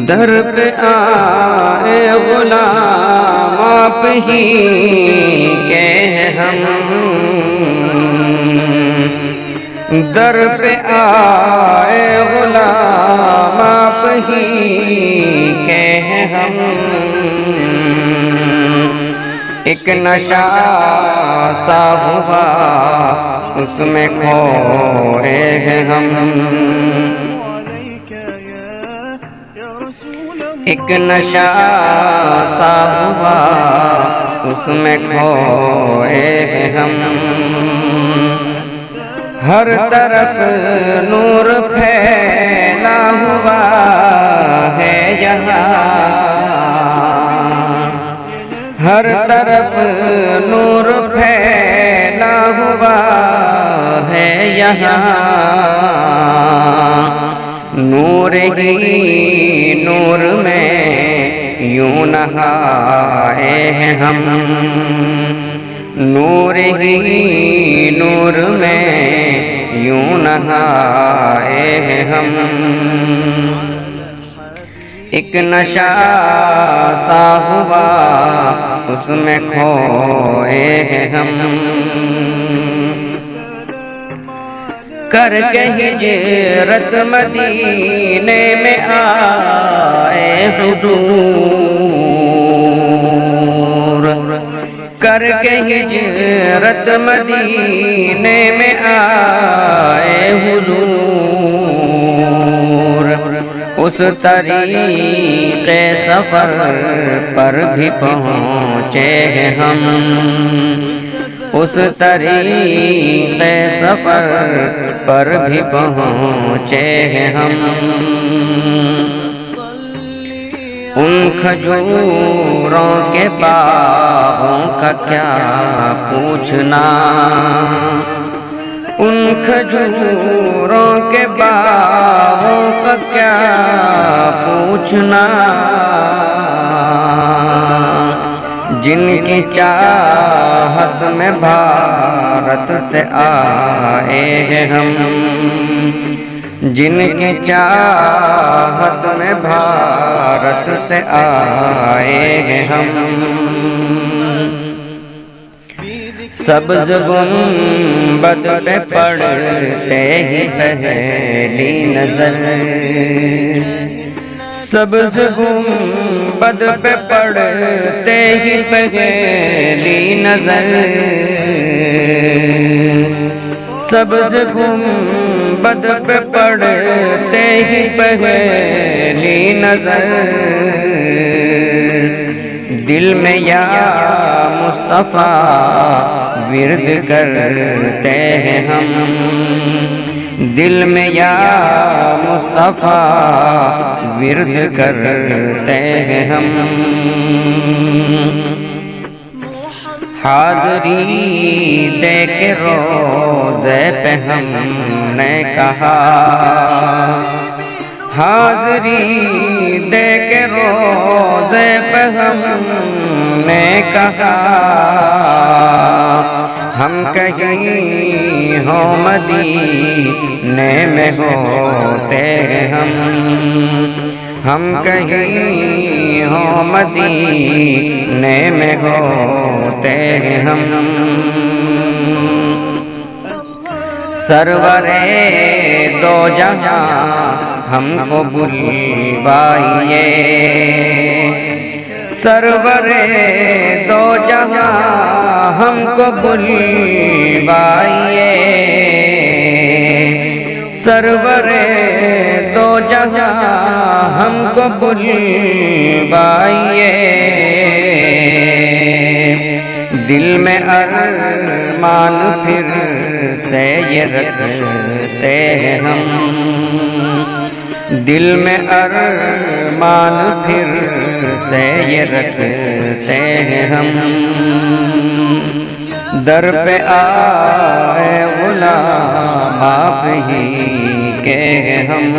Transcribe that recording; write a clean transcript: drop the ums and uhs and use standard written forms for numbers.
در پہ آئے غلام آپ ہی کے ہیں ہم، در پہ آئے غلام آپ ہی کے ہیں ہم، ایک نشہ سا ہوا اس میں کھوئے ہیں ہم، ایک نشہ سا ہوا اس میں کھوئے ہیں ہم، ہر طرف نور پھیلا ہوا ہے یہاں، ہر طرف نور پھیلا ہوا ہے یہاں، نور ہی نور میں یوں نہائے ہیں ہم، نور ہی نور میں یوں نہائے ہیں ہم، ایک نشہ سا ہوا اس میں کھوئے ہیں ہم، کر کے ہجرت مدینے میں آئے حضور، کر کے ہجرت مدینے میں آئے حضور، اس طریق سفر پر بھی پہنچے ہیں ہم، اس طریق سفر پر بھی پہنچے ہیں ہم، ان کھجوروں کے باغوں کا کیا پوچھنا، ان کھجوروں کے باغوں کا کیا پوچھنا، جن کی چاہت میں بھارت سے آئے ہیں ہم، جن کی چاہت میں بھارت سے آئے ہیں ہم، سبز گنبد پہ پڑتے ہی پہلی نظر، سبز گنبد پہ پڑتے ہی پہلی نظر، سبز گنبد پہ پڑتے ہی پہلی نظر، دل میں یا مصطفیٰ ورد کرتے ہیں ہم، دل میں یا مصطفیٰ ورد کرتے ہیں ہم، حاضری دے کے روزے پہ ہم نے کہا، حاضری دے کے روزے پہ ہم نے کہا، ہم کہیں ہوں مدینے میں ہوتے ہم کہیں ہوں مدینے میں ہوتے ہم، سرور دو جہاں ہم کو بلوائیے، سرور دو جہاں ہم کو بلوائیے، سرور دو جہاں ہم کو بلوائیے، دل میں ارمان پھر سے یہ رکھتے ہیں ہم، دل میں ارمان پھر سے یہ رکھتے ہیں ہم، در پہ آئے غلام آپ ہی کے ہم۔